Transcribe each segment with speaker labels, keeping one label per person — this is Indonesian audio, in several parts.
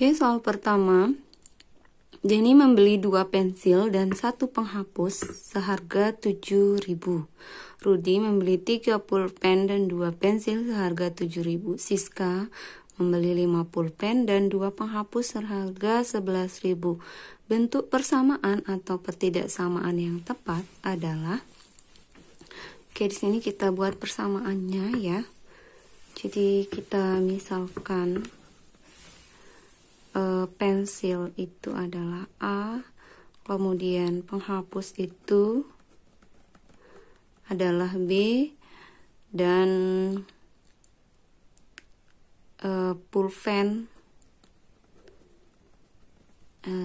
Speaker 1: Oke, soal pertama. Denny membeli 2 pensil dan 1 penghapus seharga 7.000. Rudy membeli 30 pen dan 2 pensil seharga 7.000. Siska membeli 50 pen dan 2 penghapus seharga 11.000. Bentuk persamaan atau ketidaksamaan yang tepat adalah, oke, di sini kita buat persamaannya ya. Jadi kita misalkan pensil itu adalah A, kemudian penghapus itu adalah B, dan pulpen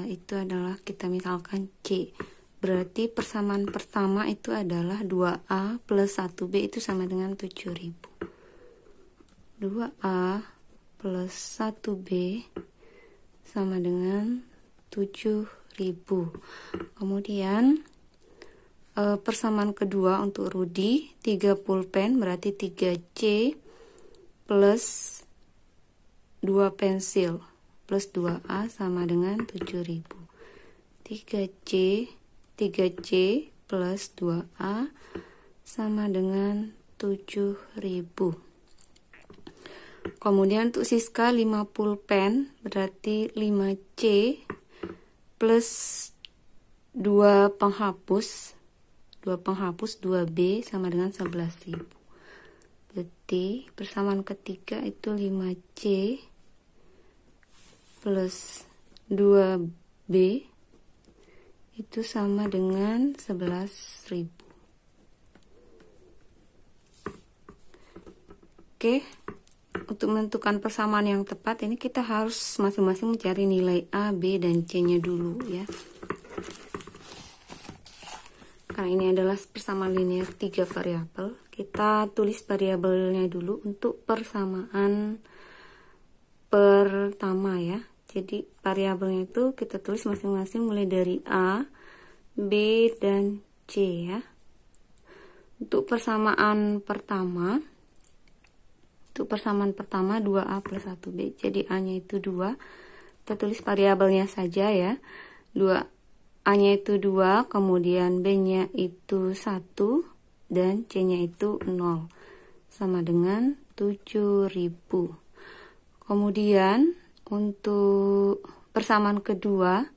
Speaker 1: itu adalah kita misalkan C. Berarti persamaan pertama itu adalah 2A plus 1B itu sama dengan 7.000. 2A plus 1B sama dengan 7.000. Kemudian persamaan kedua untuk Rudy, 3 pulpen berarti 3C plus 2 pensil plus 2A sama dengan 7.000. 3C plus 2A sama dengan 7.000. Kemudian untuk Siska 50 pen berarti 5C plus 2 penghapus 2B sama dengan 11.000. Berarti persamaan ketiga itu 5C plus 2B itu sama dengan 11.000. Oke. Untuk menentukan persamaan yang tepat ini kita harus masing-masing mencari nilai A, B, dan C-nya dulu ya. Karena ini adalah persamaan linear 3 variabel, kita tulis variabelnya dulu untuk persamaan pertama ya. Jadi variabelnya itu kita tulis masing-masing mulai dari A, B, dan C ya. Untuk persamaan pertama, 2A plus 1B. Jadi A-nya itu 2. Kita tulis variabelnya saja ya. 2A-nya itu 2, kemudian B-nya itu 1, dan C-nya itu 0. Sama dengan 7.000. Kemudian untuk persamaan kedua,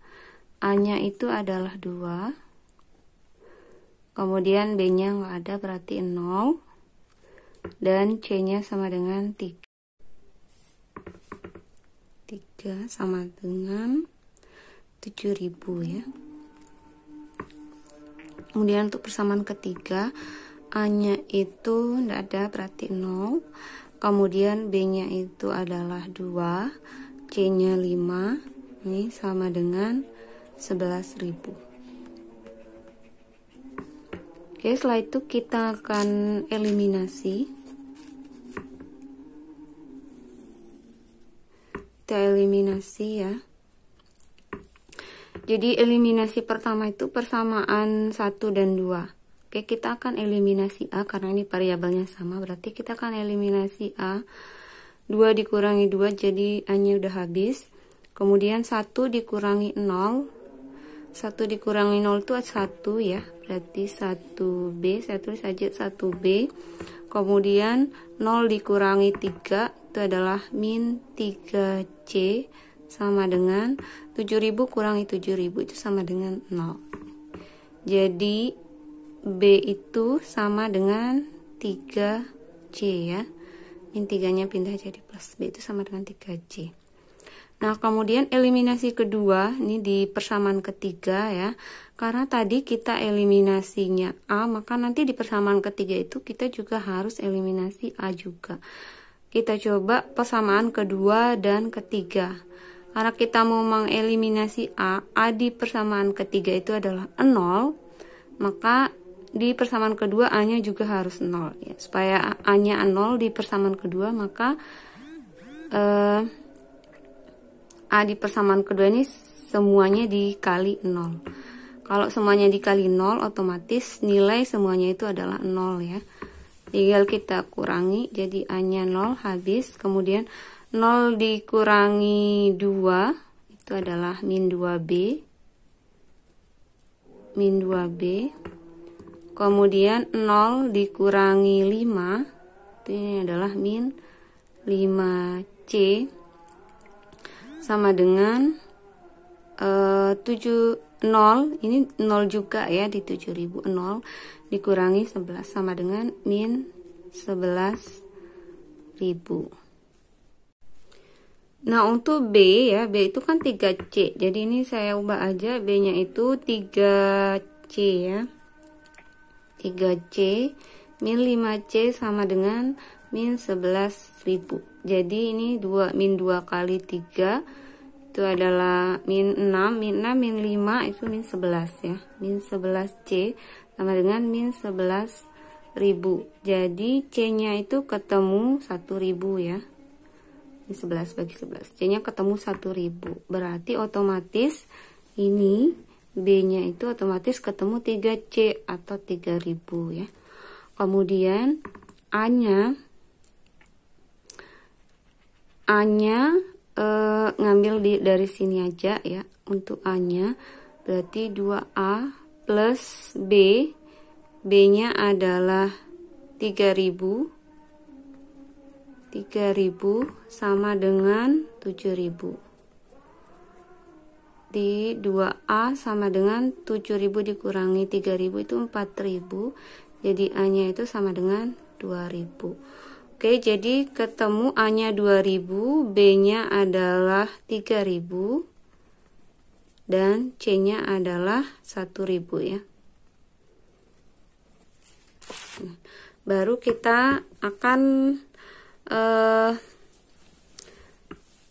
Speaker 1: A-nya itu adalah 2. Kemudian B-nya nggak ada berarti 0. Dan C-nya sama dengan 3 sama dengan 7.000 ya. Kemudian untuk persamaan ketiga, A-nya itu tidak ada berarti 0. Kemudian B-nya itu adalah 2, C-nya 5, ini sama dengan 11.000. Oke, setelah itu kita akan eliminasi. Kita eliminasi ya. Jadi eliminasi pertama itu persamaan 1 dan 2. Oke, kita akan eliminasi A karena ini variabelnya sama. Berarti kita akan eliminasi A. 2 dikurangi 2 jadi A-nya udah habis. Kemudian 1 dikurangi 0. 1 dikurangi 0 itu 1 ya, berarti 1B, saya tulis saja 1B. Kemudian 0 dikurangi 3 itu adalah min 3C sama dengan 7.000 kurangi 7.000 itu sama dengan 0. Jadi B itu sama dengan 3C ya, min 3 nya pindah jadi plus, B itu sama dengan 3C. Nah, kemudian eliminasi kedua, ini di persamaan ketiga ya. Karena tadi kita eliminasinya A, maka nanti di persamaan ketiga itu kita juga harus eliminasi A juga. Kita coba persamaan kedua dan ketiga. Karena kita mau mengeliminasi A di persamaan ketiga itu adalah 0, maka di persamaan kedua A-nya juga harus 0 ya. Supaya A-nya 0 di persamaan kedua, maka A di persamaan kedua ini semuanya dikali 0. Kalau semuanya dikali 0, otomatis nilai semuanya itu adalah 0 ya. Tinggal kita kurangi, jadi A-nya 0 habis. Kemudian 0 dikurangi 2 itu adalah min 2B. Min 2B. Kemudian 0 dikurangi 5 itu ini adalah min 5C sama dengan 0 ini 0 juga ya di 7000. 0 dikurangi 11 sama dengan min 11.000. Nah, untuk B ya, B itu kan 3C. Jadi ini saya ubah aja, B-nya itu 3C ya. 3C min 5C sama dengan min 11.000. Jadi ini min 2 kali 3 itu adalah min 6, min 6 min 5 itu min 11 ya. Min 11C sama dengan min 11.000. Jadi C-nya itu ketemu 1.000 ya. 11 bagi 11, C-nya ketemu 1.000. Berarti otomatis ini B-nya itu otomatis ketemu 3C atau 3.000 ya. Kemudian A-nya ngambil dari sini aja ya. Untuk A-nya berarti 2A plus B. B-nya adalah 3.000 sama dengan 7.000. Di 2A sama dengan 7.000 dikurangi 3.000 itu 4.000. Jadi A-nya itu sama dengan 2.000. Oke, jadi ketemu A-nya 2.000, B-nya adalah 3.000, dan C-nya adalah 1.000 ya. Baru kita akan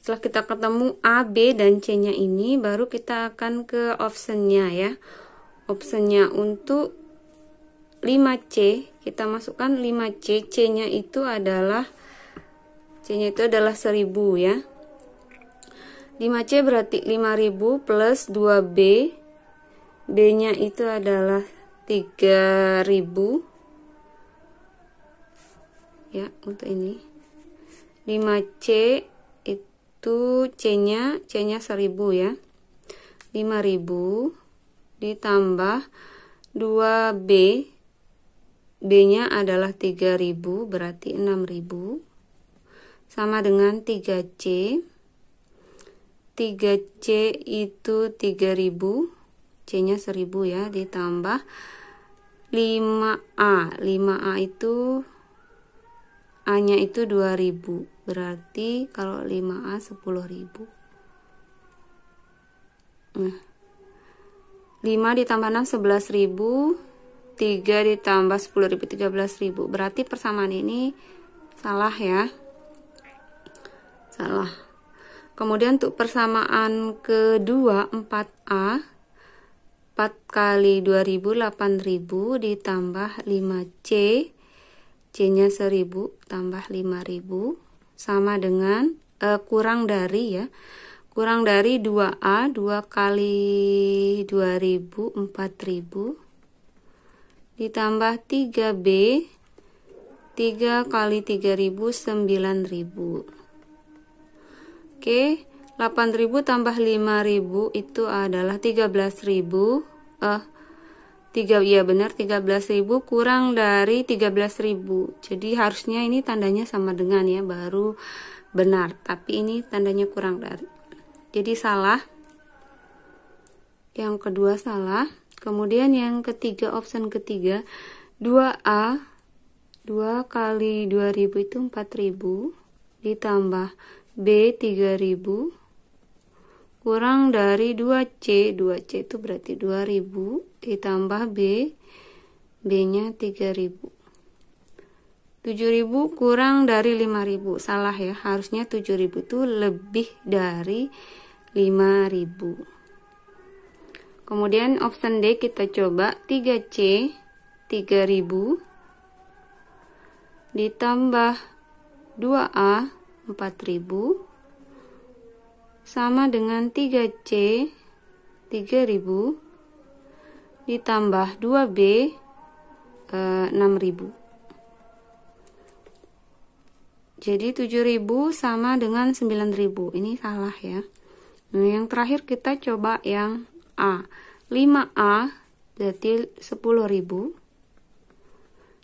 Speaker 1: setelah kita ketemu A, B, dan C-nya ini, baru kita akan ke optionnya ya. Optionnya untuk 5C, kita masukkan 5C, C-nya itu adalah 1.000 ya. 5C berarti 5.000 plus 2B, B-nya itu adalah 3.000 ya. Untuk ini 5C itu C-nya 1.000 ya. 5.000 ditambah 2B, B-nya adalah 3.000 berarti 6.000 sama dengan 3C. 3C itu 3.000, C-nya 1.000 ya, ditambah 5A. 5A itu A-nya itu 2.000. Berarti kalau 5A 10.000. Nah, 5 ditambah 6 11.000, 3 ditambah 10.000 13.000. Berarti persamaan ini salah ya. Salah. Kemudian untuk persamaan kedua 4A, 4 kali 2.000 8.000 ditambah 5C, C-nya 1.000 tambah 5.000 sama dengan kurang dari ya. Kurang dari 2A, 2 kali 2.000 4.000 ditambah 3B, 3 kali 3.000 9.000. Oke, 8.000 tambah 5.000 itu adalah 13.000. Ya benar, 13.000 kurang dari 13.000. Jadi harusnya ini tandanya sama dengan ya, baru benar. Tapi ini tandanya kurang dari. Jadi salah. Yang kedua salah. Kemudian yang ketiga, option ketiga, 2A, 2 kali 2.000 itu 4.000 ditambah B 3.000 kurang dari 2C. 2C itu berarti 2.000 ditambah B, B-nya 3.000. 7.000 kurang dari 5.000. Salah ya, harusnya 7.000 itu lebih dari 5.000. Kemudian option D kita coba, 3C 3.000 ditambah 2A 4.000 sama dengan 3C 3.000 ditambah 2B 6.000. Jadi 7.000 sama dengan 9.000. Ini salah ya. Nah, yang terakhir kita coba yang A. 5A berarti 10.000.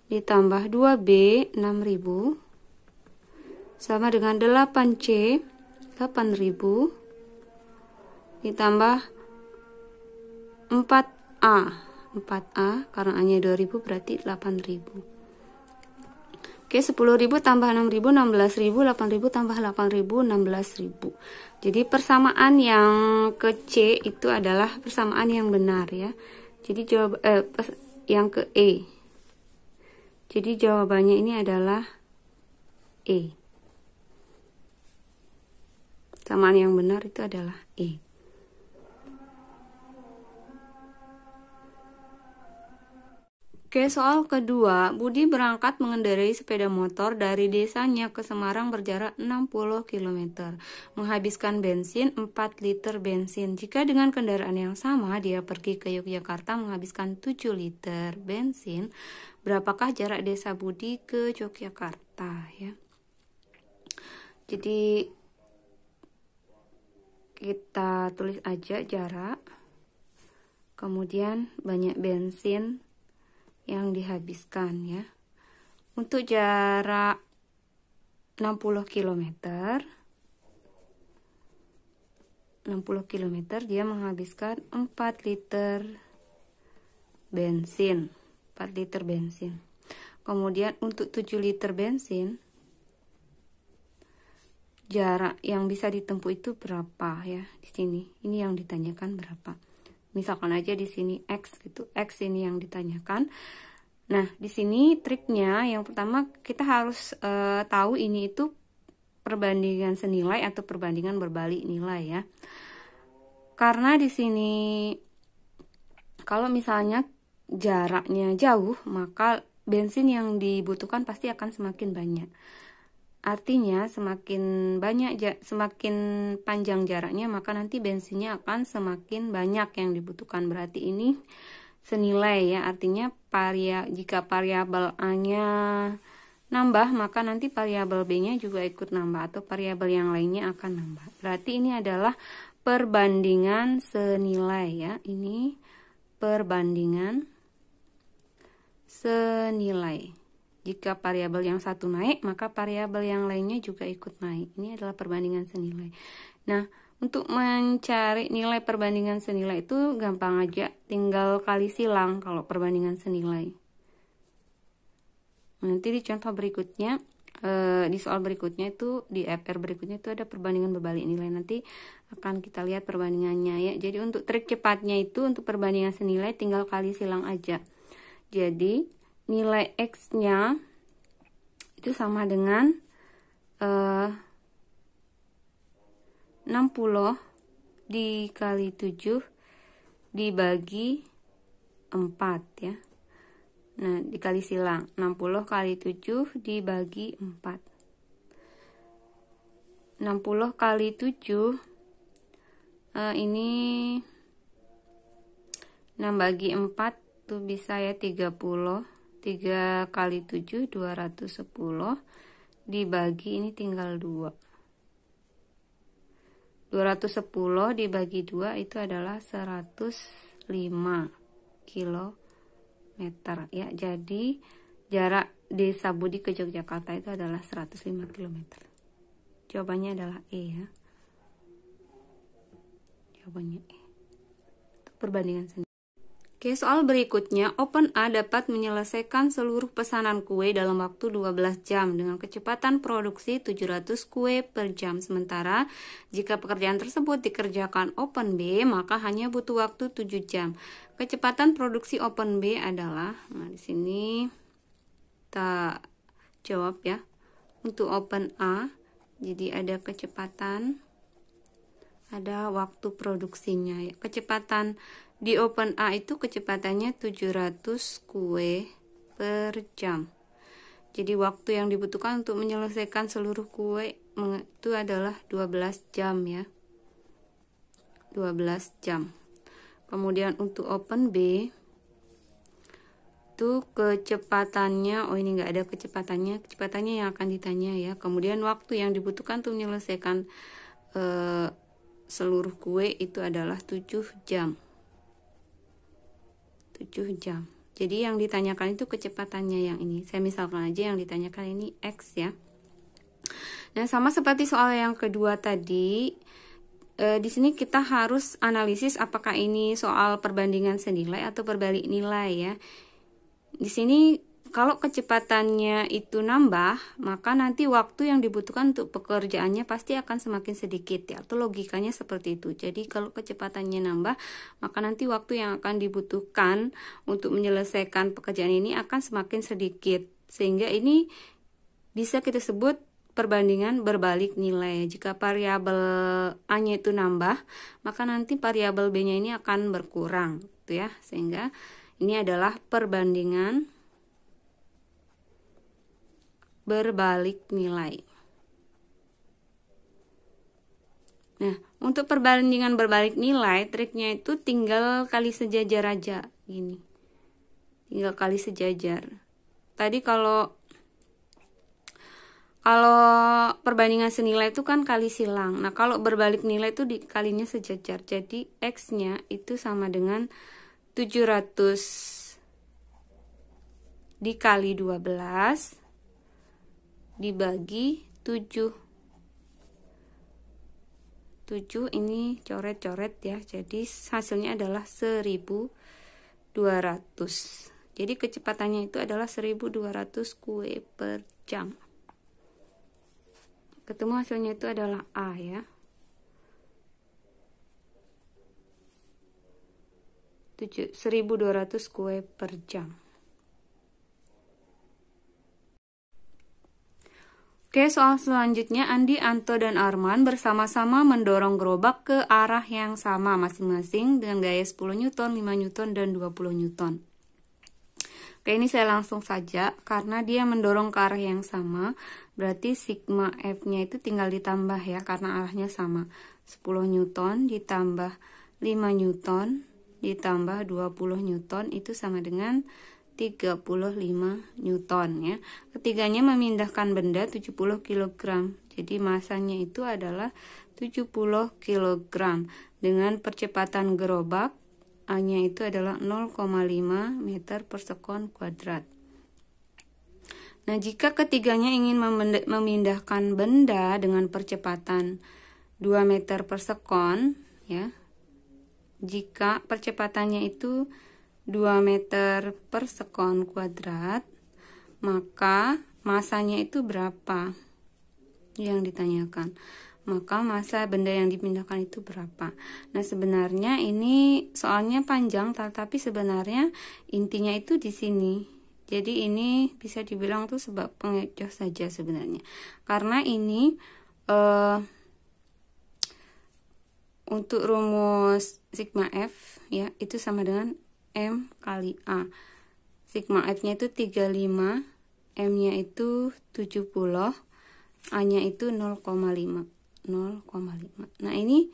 Speaker 1: Ditambah 2B 6.000. Sama dengan 8C 8.000. Ditambah 4A. 4A karena A-nya 2.000 berarti 8.000. Oke, 10.000 tambah 6.000, 16.000, 8.000 tambah 8.000, 16.000. Jadi persamaan yang ke C itu adalah persamaan yang benar ya. Jadi yang ke E. Jadi jawabannya ini adalah E. Persamaan yang benar itu adalah E. Oke, soal kedua, Budi berangkat mengendarai sepeda motor dari desanya ke Semarang berjarak 60 km, menghabiskan bensin 4 liter bensin. Jika dengan kendaraan yang sama dia pergi ke Yogyakarta menghabiskan 7 liter bensin, berapakah jarak desa Budi ke Yogyakarta ya? Jadi kita tulis aja jarak, kemudian banyak bensin yang dihabiskan ya. Untuk jarak 60 km 60 km dia menghabiskan 4 liter bensin. 4 liter bensin. Kemudian untuk 7 liter bensin jarak yang bisa ditempuh itu berapa ya di sini. Ini yang ditanyakan berapa. Misalkan aja di sini X gitu. X ini yang ditanyakan. Nah, di sini triknya yang pertama kita harus tahu ini itu perbandingan senilai atau perbandingan berbalik nilai ya. Karena di sini kalau misalnya jaraknya jauh, maka bensin yang dibutuhkan pasti akan semakin banyak. Artinya semakin panjang jaraknya, maka nanti bensinnya akan semakin banyak yang dibutuhkan. Berarti ini senilai ya, artinya jika variabel A-nya nambah, maka nanti variabel B-nya juga ikut nambah, atau variabel yang lainnya akan nambah. Berarti ini adalah perbandingan senilai ya. Ini perbandingan senilai. Jika variabel yang satu naik, maka variabel yang lainnya juga ikut naik. Ini adalah perbandingan senilai. Nah, untuk mencari nilai perbandingan senilai itu gampang aja. Tinggal kali silang kalau perbandingan senilai. Nanti di contoh berikutnya, di soal berikutnya itu, di FR berikutnya itu ada perbandingan berbalik nilai. Nanti akan kita lihat perbandingannya ya. Jadi untuk trik cepatnya itu, untuk perbandingan senilai tinggal kali silang aja. Jadi nilai X-nya itu sama dengan 60 dikali 7 dibagi 4 ya. Nah, dikali silang 60 kali 7 dibagi 4. 60 kali 7 ini 6 bagi 4 tuh bisa ya 30. 3 kali 7 210 dibagi ini tinggal 2. 210 dibagi 2 itu adalah 105 km ya. Jadi jarak desa Budi ke Yogyakarta itu adalah 105 km. Jawabannya adalah E ya. Jawabannya E. Itu perbandingan sendiri. Oke, soal berikutnya, OpenA dapat menyelesaikan seluruh pesanan kue dalam waktu 12 jam dengan kecepatan produksi 700 kue per jam. Sementara, jika pekerjaan tersebut dikerjakan OpenB, maka hanya butuh waktu 7 jam. Kecepatan produksi OpenB adalah, nah di sini kita jawab ya. Untuk OpenA, jadi ada kecepatan, ada waktu produksinya ya. Kecepatan di OpenA itu kecepatannya 700 kue per jam. Jadi waktu yang dibutuhkan untuk menyelesaikan seluruh kue itu adalah 12 jam ya. 12 jam. Kemudian untuk OpenB itu itu kecepatannya, oh ini nggak ada kecepatannya yang akan ditanya ya. Kemudian waktu yang dibutuhkan untuk menyelesaikan seluruh kue itu adalah 7 jam. 7 jam. Jadi yang ditanyakan itu kecepatannya yang ini. Saya misalkan aja yang ditanyakan ini X ya. Nah, sama seperti soal yang kedua tadi, di sini kita harus analisis apakah ini soal perbandingan senilai atau berbalik nilai ya. Di sini kalau kecepatannya itu nambah, maka nanti waktu yang dibutuhkan untuk pekerjaannya pasti akan semakin sedikit ya. Atau logikanya seperti itu. Jadi kalau kecepatannya nambah, maka nanti waktu yang akan dibutuhkan untuk menyelesaikan pekerjaan ini akan semakin sedikit. Sehingga ini bisa kita sebut perbandingan berbalik nilai. Jika variabel A-nya itu nambah, maka nanti variabel B-nya ini akan berkurang, gitu ya. Sehingga ini adalah perbandingan berbalik nilai. Nah, untuk perbandingan berbalik nilai, triknya itu tinggal kali sejajar aja, gini. Tinggal kali sejajar. Tadi kalau perbandingan senilai itu kan kali silang. Nah, kalau berbalik nilai itu dikalinya sejajar. Jadi X-nya itu sama dengan 700 dikali 12 dibagi 7. 7 ini coret-coret ya. Jadi hasilnya adalah 1200. Jadi kecepatannya itu adalah 1200 kue per jam. Ketemu hasilnya itu adalah A ya. 1200 kue per jam. Oke, soal selanjutnya Andi, Anto, dan Arman bersama-sama mendorong gerobak ke arah yang sama masing-masing dengan gaya 10 Newton, 5 Newton, dan 20 Newton. Oke, ini saya langsung saja karena dia mendorong ke arah yang sama, berarti sigma F-nya itu tinggal ditambah ya karena arahnya sama. 10 Newton ditambah 5 Newton ditambah 20 Newton itu sama dengan 35 Newton ya. Ketiganya memindahkan benda 70 kg. Jadi masanya itu adalah 70 kg dengan percepatan gerobak A-nya itu adalah 0,5 meter per sekon kuadrat. Nah, jika ketiganya ingin memindahkan benda dengan percepatan 2 meter per sekon ya. Jika percepatannya itu 2 meter per sekon kuadrat, maka masanya itu berapa yang ditanyakan. Maka masa benda yang dipindahkan itu berapa. Nah, sebenarnya ini soalnya panjang, tetapi sebenarnya intinya itu di sini. Jadi ini bisa dibilang tuh sebab pengecoh saja sebenarnya. Karena ini untuk rumus sigma F ya, itu sama dengan M kali A. Sigma F-nya itu 35, M-nya itu 70, A-nya itu 0,5. Nah, ini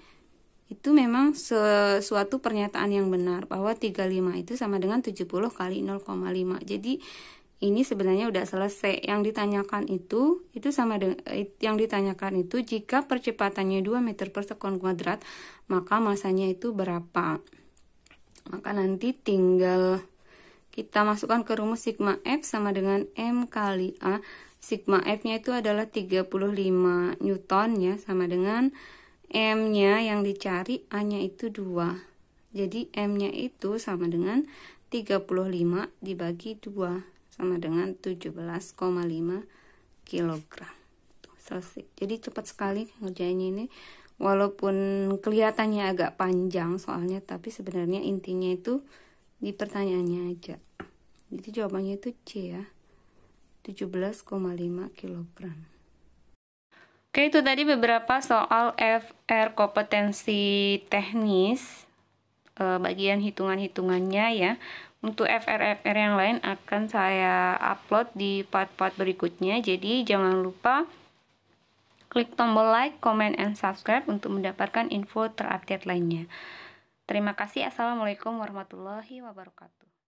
Speaker 1: itu memang sesuatu pernyataan yang benar bahwa 35 itu sama dengan 70 kali 0,5. Jadi ini sebenarnya udah selesai. Yang ditanyakan itu sama dengan yang ditanyakan itu jika percepatannya 2 meter per sekon kuadrat, maka masanya itu berapa? Maka nanti tinggal kita masukkan ke rumus sigma F sama dengan M kali A. Sigma F-nya itu adalah 35 Newton ya, sama dengan M-nya yang dicari, A-nya itu 2. Jadi M-nya itu sama dengan 35 dibagi 2, sama dengan 17,5 kg. Selesai. Jadi cepat sekali ngerjainnya ini. Walaupun kelihatannya agak panjang soalnya, tapi sebenarnya intinya itu di pertanyaannya aja. Jadi jawabannya itu C ya, 17,5 kg. Oke, itu tadi beberapa soal FR kompetensi teknis, bagian hitungan-hitungannya ya. Untuk FR yang lain akan saya upload di part-part berikutnya. Jadi jangan lupa klik tombol like, comment, and subscribe untuk mendapatkan info terupdate lainnya. Terima kasih. Assalamualaikum warahmatullahi wabarakatuh.